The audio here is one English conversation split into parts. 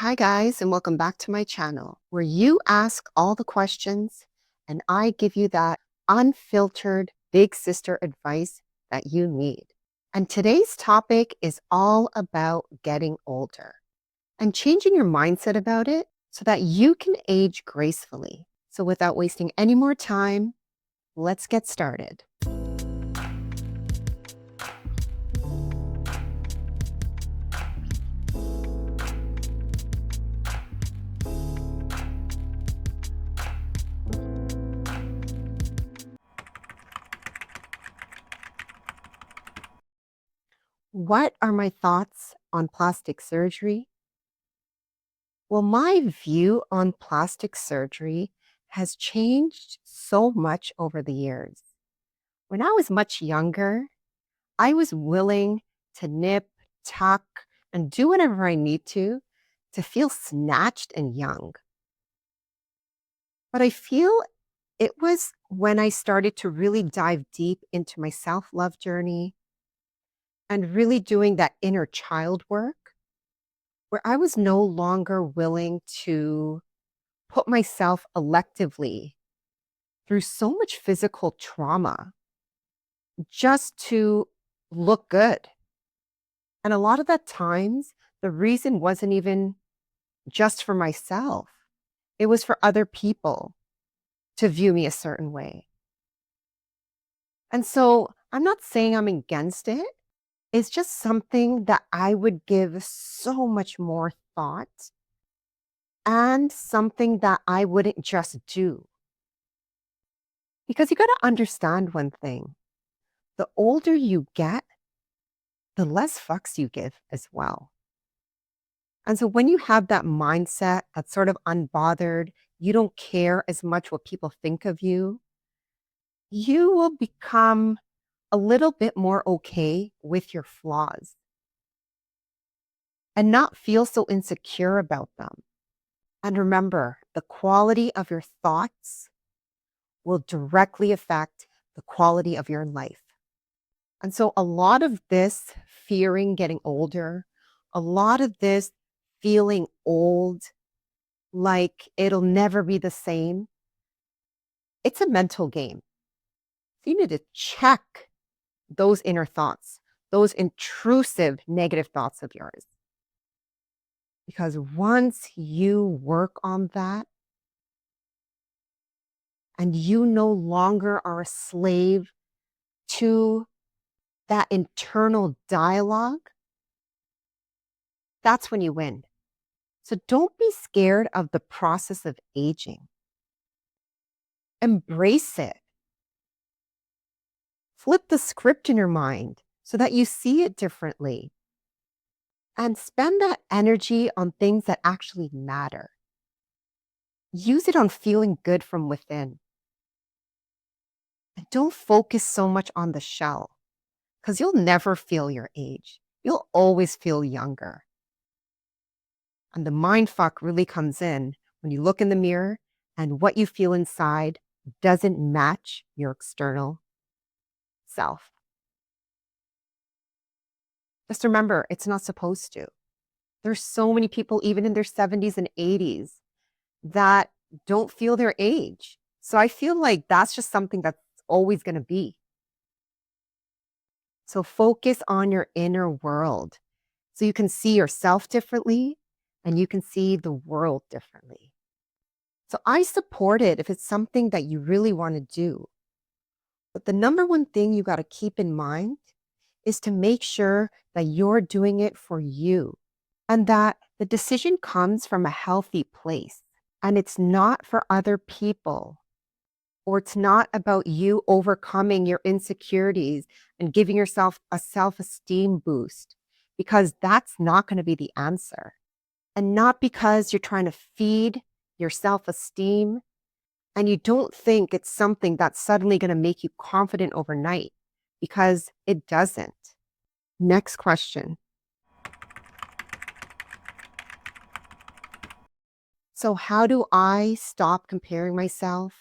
Hi, guys, and welcome back to my channel where you ask all the questions and I give you that unfiltered big sister advice that you need. And today's topic is all about getting older and changing your mindset about it so that you can age gracefully. So, without wasting any more time, let's get started. What are my thoughts on plastic surgery? Well, my view on plastic surgery has changed so much over the years. When I was much younger, I was willing to nip, tuck, and do whatever I need to feel snatched and young. But I feel it was when I started to really dive deep into my self love journey and really doing that inner child work where I was no longer willing to put myself electively through so much physical trauma just to look good. And a lot of that times, the reason wasn't even just for myself, it was for other people to view me a certain way. And so I'm not saying I'm against it. It's just something that I would give so much more thought and something that I wouldn't just do. Because you got to understand one thing, the older you get, the less fucks you give as well. And so when you have that mindset that's sort of unbothered, you don't care as much what people think of you will become a little bit more okay with your flaws and not feel so insecure about them. And remember, the quality of your thoughts will directly affect the quality of your life. And so a lot of this fearing getting older, a lot of this feeling old, like it'll never be the same, it's a mental game. So you need to check those inner thoughts, those intrusive negative thoughts of yours. Because once you work on that and you no longer are a slave to that internal dialogue, that's when you win. So don't be scared of the process of aging. Embrace it. Flip the script in your mind so that you see it differently. And spend that energy on things that actually matter. Use it on feeling good from within. And don't focus so much on the shell because you'll never feel your age. You'll always feel younger. And the mind fuck really comes in when you look in the mirror and what you feel inside doesn't match your external self. Just remember, it's not supposed to. There's so many people, even in their 70s and 80s, that don't feel their age. So I feel like that's just something that's always going to be. So focus on your inner world so you can see yourself differently and you can see the world differently. So I support it if it's something that you really want to do. But the number one thing you got to keep in mind is to make sure that you're doing it for you and that the decision comes from a healthy place and it's not for other people or it's not about you overcoming your insecurities and giving yourself a self-esteem boost because that's not going to be the answer. And not because you're trying to feed your self-esteem and you don't think it's something that's suddenly going to make you confident overnight because it doesn't. Next question. So, how do I stop comparing myself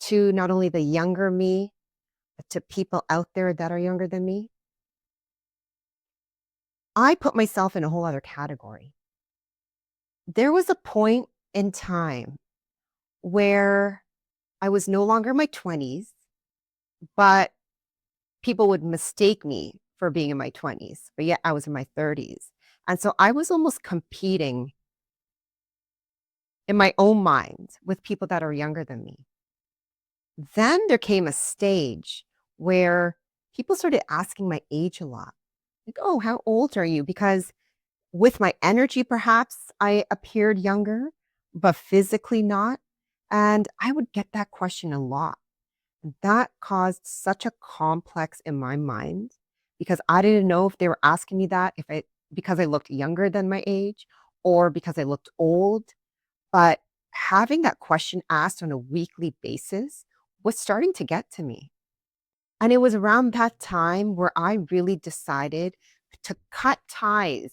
to not only the younger me, but to people out there that are younger than me? I put myself in a whole other category. There was a point in time where I was no longer in my 20s, but people would mistake me for being in my 20s, but yet I was in my 30s. And so I was almost competing in my own mind with people that are younger than me. Then there came a stage where people started asking my age a lot. Like, oh, how old are you? Because with my energy, perhaps I appeared younger, but physically not. And I would get that question a lot. And that caused such a complex in my mind because I didn't know if they were asking me that if I because I looked younger than my age or because I looked old. But having that question asked on a weekly basis was starting to get to me. And it was around that time where I really decided to cut ties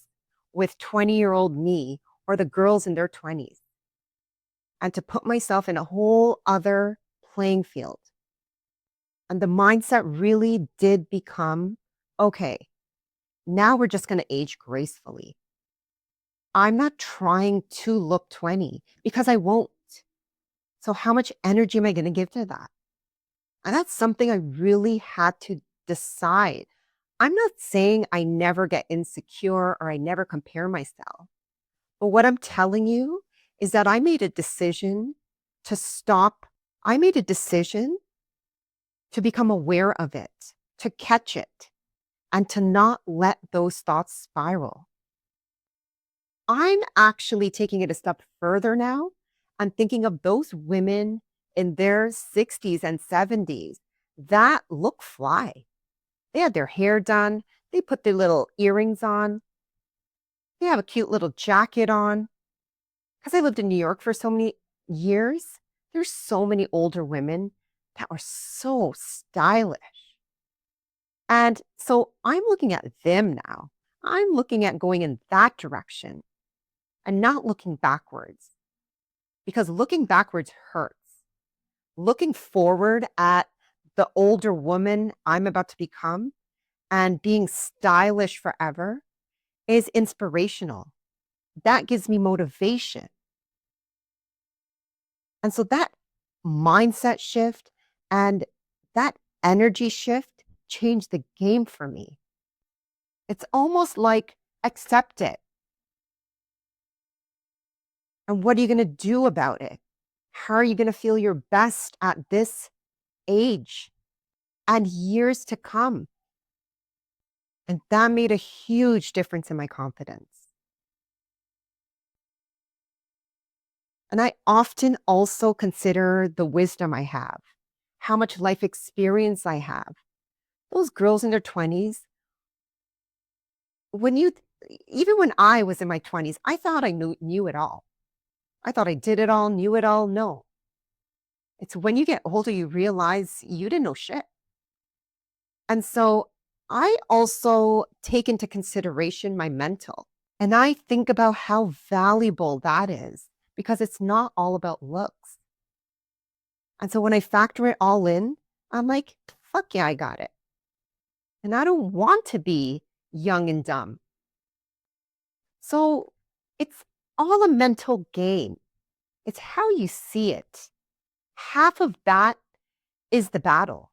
with 20-year-old me or the girls in their 20s and to put myself in a whole other playing field. And the mindset really did become okay, now we're just going to age gracefully. I'm not trying to look 20 because I won't. So, how much energy am I going to give to that? And that's something I really had to decide. I'm not saying I never get insecure or I never compare myself. But what I'm telling you is that I made a decision to stop. I made a decision to become aware of it, to catch it, and to not let those thoughts spiral. I'm actually taking it a step further now. I'm thinking of those women in their 60s and 70s that look fly. They had their hair done, they put their little earrings on, they have a cute little jacket on. Because I lived in New York for so many years, there's so many older women that are so stylish. And so I'm looking at them now. I'm looking at going in that direction and not looking backwards because looking backwards hurts. Looking forward at the older woman I'm about to become and being stylish forever is inspirational. That gives me motivation. And so that mindset shift and that energy shift changed the game for me. It's almost like accept it. And what are you going to do about it? How are you going to feel your best at this age and years to come? And that made a huge difference in my confidence. And I often also consider the wisdom I have, how much life experience I have. Those girls in their 20s, when you, even when I was in my 20s, I thought I knew it all. I thought I did it all, knew it all. No. It's when you get older, you realize you didn't know shit. And so I also take into consideration my mental. And I think about how valuable that is because it's not all about looks. And so when I factor it all in, I'm like, fuck yeah, I got it. And I don't want to be young and dumb. So it's all a mental game. It's how you see it. Half of that is the battle.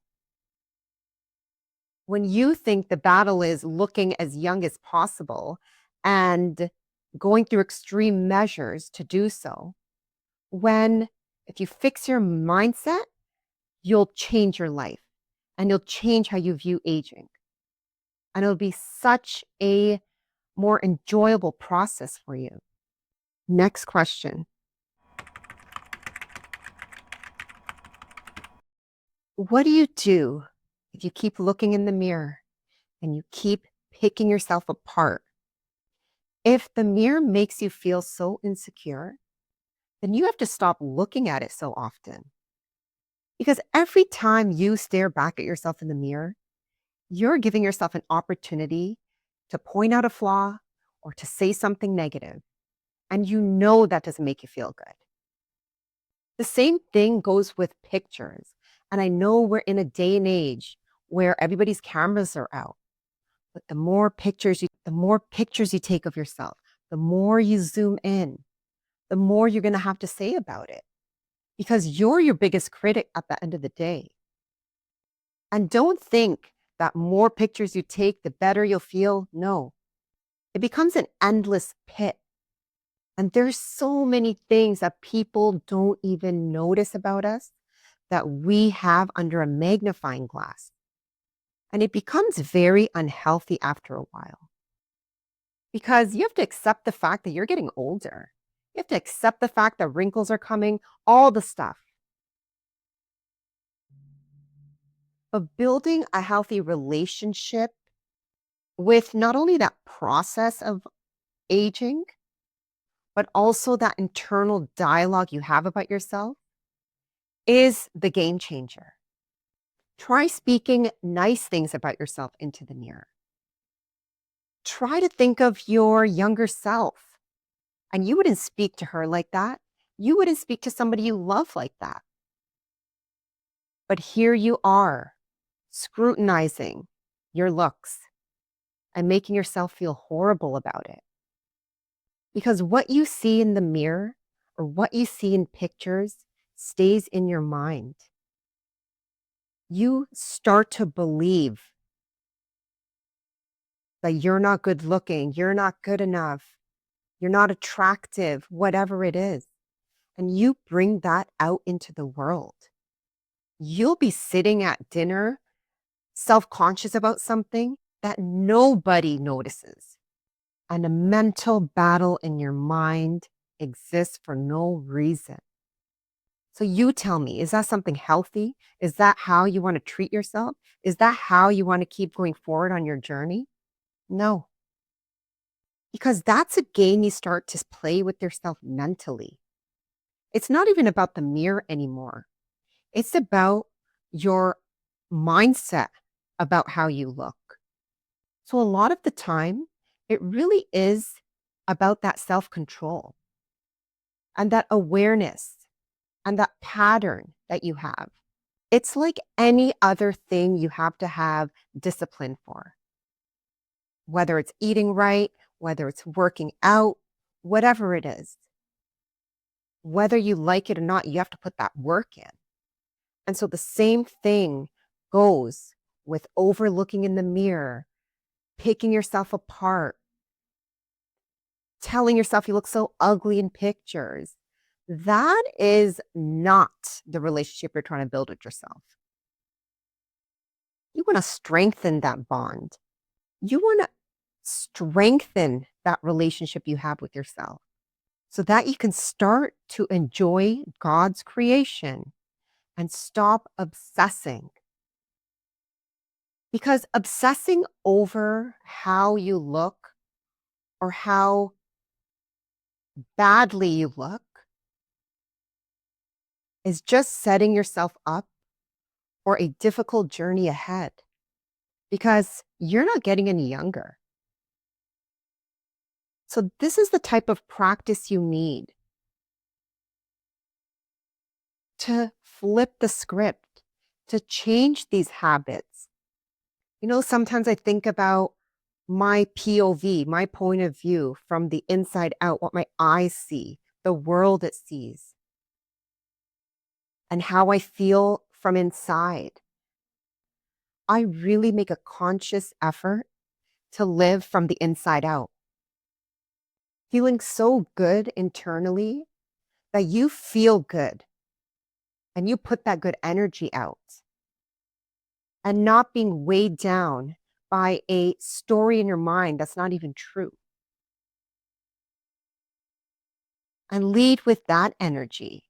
When you think the battle is looking as young as possible and going through extreme measures to do so, when if you fix your mindset, you'll change your life and you'll change how you view aging. And it'll be such a more enjoyable process for you. Next question. What do you do if you keep looking in the mirror and you keep picking yourself apart? If the mirror makes you feel so insecure, then you have to stop looking at it so often. Because every time you stare back at yourself in the mirror, you're giving yourself an opportunity to point out a flaw or to say something negative. And you know that doesn't make you feel good. The same thing goes with pictures. And I know we're in a day and age where everybody's cameras are out. But the more pictures you take of yourself, the more you zoom in, the more you're going to have to say about it because you're your biggest critic at the end of the day. And don't think that more pictures you take, the better you'll feel. No, it becomes an endless pit. And there's so many things that people don't even notice about us that we have under a magnifying glass. And it becomes very unhealthy after a while because you have to accept the fact that you're getting older. You have to accept the fact that wrinkles are coming, all the stuff. But building a healthy relationship with not only that process of aging, but also that internal dialogue you have about yourself is the game changer. Try speaking nice things about yourself into the mirror. Try to think of your younger self, and you wouldn't speak to her like that. You wouldn't speak to somebody you love like that. But here you are, scrutinizing your looks and making yourself feel horrible about it. Because what you see in the mirror or what you see in pictures stays in your mind. You start to believe that you're not good looking, you're not good enough, you're not attractive, whatever it is. And you bring that out into the world. You'll be sitting at dinner, self-conscious about something that nobody notices. And a mental battle in your mind exists for no reason. So you tell me, is that something healthy? Is that how you want to treat yourself? Is that how you want to keep going forward on your journey? No. Because that's a game you start to play with yourself mentally. It's not even about the mirror anymore. It's about your mindset about how you look. So a lot of the time, it really is about that self-control and that awareness and that pattern that you have. It's like any other thing you have to have discipline for, whether it's eating right, whether it's working out, whatever it is. Whether you like it or not, you have to put that work in. And so the same thing goes with overlooking in the mirror, picking yourself apart, telling yourself you look so ugly in pictures. That is not the relationship you're trying to build with yourself. You want to strengthen that bond. You want to strengthen that relationship you have with yourself so that you can start to enjoy God's creation and stop obsessing. Because obsessing over how you look or how badly you look is just setting yourself up for a difficult journey ahead because you're not getting any younger. So this is the type of practice you need to flip the script, to change these habits. You know, sometimes I think about my POV, my point of view from the inside out, what my eyes see, the world it sees, and how I feel from inside. I really make a conscious effort to live from the inside out, feeling so good internally that you feel good and you put that good energy out and not being weighed down by a story in your mind that's not even true. And lead with that energy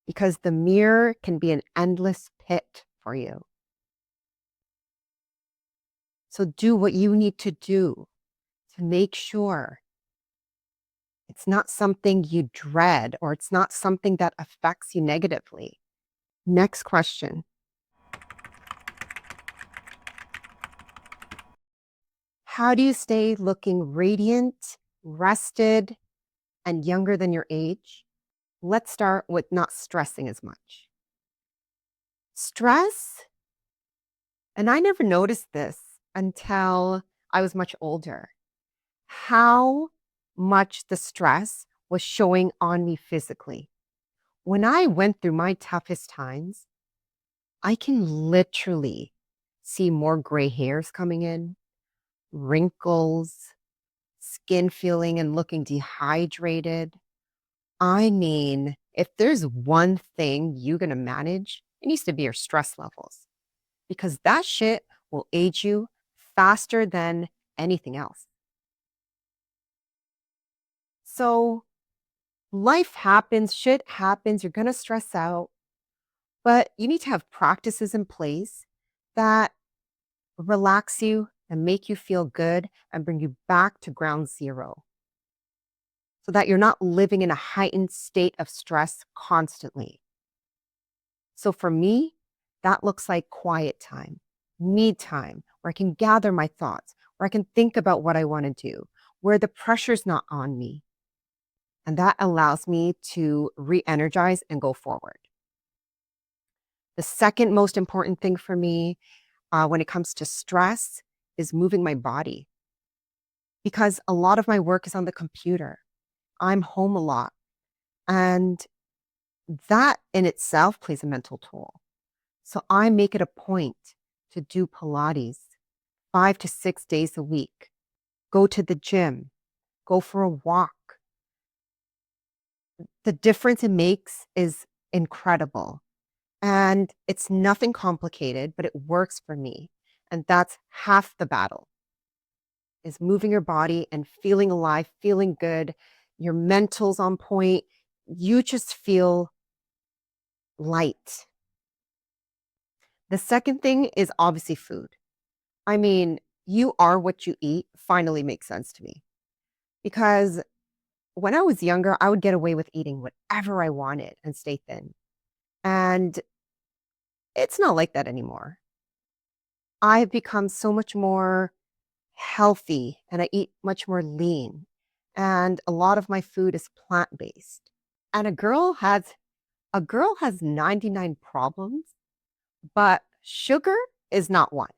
because the mirror can be an endless pit for you. So do what you need to do to make sure it's not something you dread or it's not something that affects you negatively. Next question. How do you stay looking radiant, rested, and younger than your age? Let's start with not stressing as much. Stress, and I never noticed this until I was much older, how much the stress was showing on me physically. When I went through my toughest times, I can literally see more gray hairs coming in, wrinkles, skin feeling and looking dehydrated. I mean, if there's one thing you're going to manage, it needs to be your stress levels because that shit will age you faster than anything else. So life happens, shit happens, you're going to stress out, but you need to have practices in place that relax you and make you feel good and bring you back to ground zero so that you're not living in a heightened state of stress constantly. So for me, that looks like quiet time, me time, where I can gather my thoughts, where I can think about what I want to do, where the pressure's not on me. And that allows me to re energize and go forward. The second most important thing for me when it comes to stress is moving my body because a lot of my work is on the computer. I'm home a lot. And that in itself plays a mental toll. So I make it a point to do Pilates 5 to 6 days a week, go to the gym, go for a walk. The difference it makes is incredible. And it's nothing complicated, but it works for me. And that's half the battle is moving your body and feeling alive, feeling good. Your mental's on point. You just feel light. The second thing is obviously food. I mean, you are what you eat finally makes sense to me because when I was younger, I would get away with eating whatever I wanted and stay thin. And it's not like that anymore. I've become so much more healthy and I eat much more lean. And a lot of my food is plant-based. And a girl has 99 problems, but sugar is not one.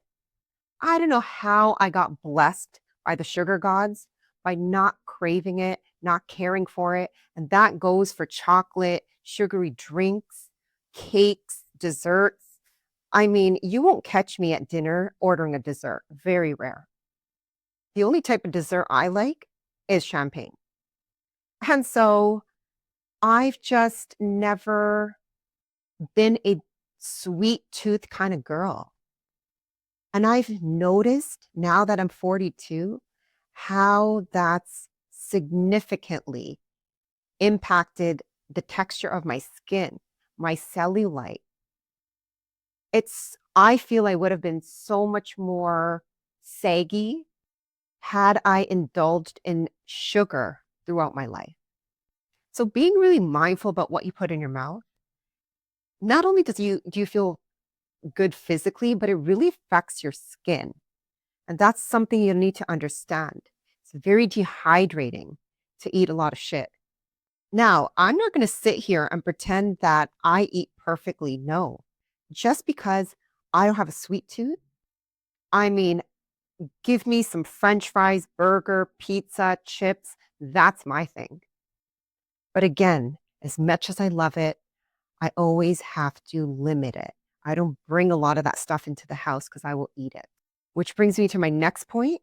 I don't know how I got blessed by the sugar gods by not craving it, not caring for it. And that goes for chocolate, sugary drinks, cakes, desserts. I mean, you won't catch me at dinner ordering a dessert. Very rare. The only type of dessert I like is champagne. And so I've just never been a sweet tooth kind of girl. And I've noticed now that I'm 42 how that's significantly impacted the texture of my skin, my cellulite. I feel I would have been so much more saggy had I indulged in sugar throughout my life. So being really mindful about what you put in your mouth, not only do you feel good physically, but it really affects your skin. And that's something you need to understand. It's very dehydrating to eat a lot of shit. Now, I'm not going to sit here and pretend that I eat perfectly. No, just because I don't have a sweet tooth. I mean, give me some French fries, burger, pizza, chips. That's my thing. But again, as much as I love it, I always have to limit it. I don't bring a lot of that stuff into the house because I will eat it. Which brings me to my next point,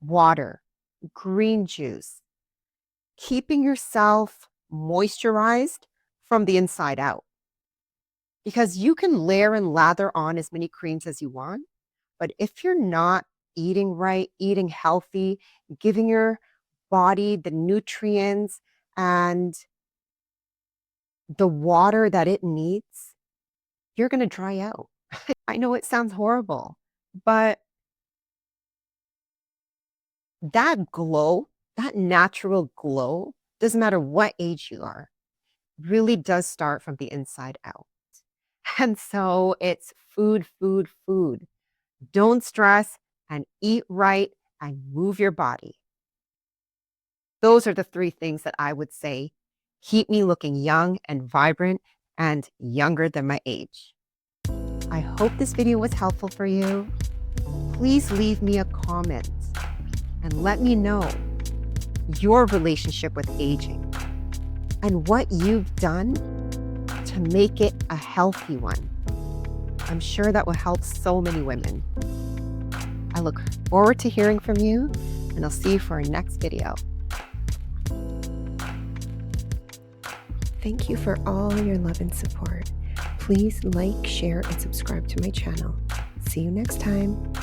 water, green juice, keeping yourself moisturized from the inside out. Because you can layer and lather on as many creams as you want, but if you're not eating right, eating healthy, giving your body the nutrients and the water that it needs, you're going to dry out. I know it sounds horrible, but that glow, that natural glow, doesn't matter what age you are, really does start from the inside out. And so it's food, food, food. Don't stress and eat right and move your body. Those are the three things that I would say keep me looking young and vibrant and younger than my age. I hope this video was helpful for you. Please leave me a comment and let me know your relationship with aging and what you've done to make it a healthy one. I'm sure that will help so many women. I look forward to hearing from you, and I'll see you for our next video. Thank you for all your love and support. Please like, share, and subscribe to my channel. See you next time.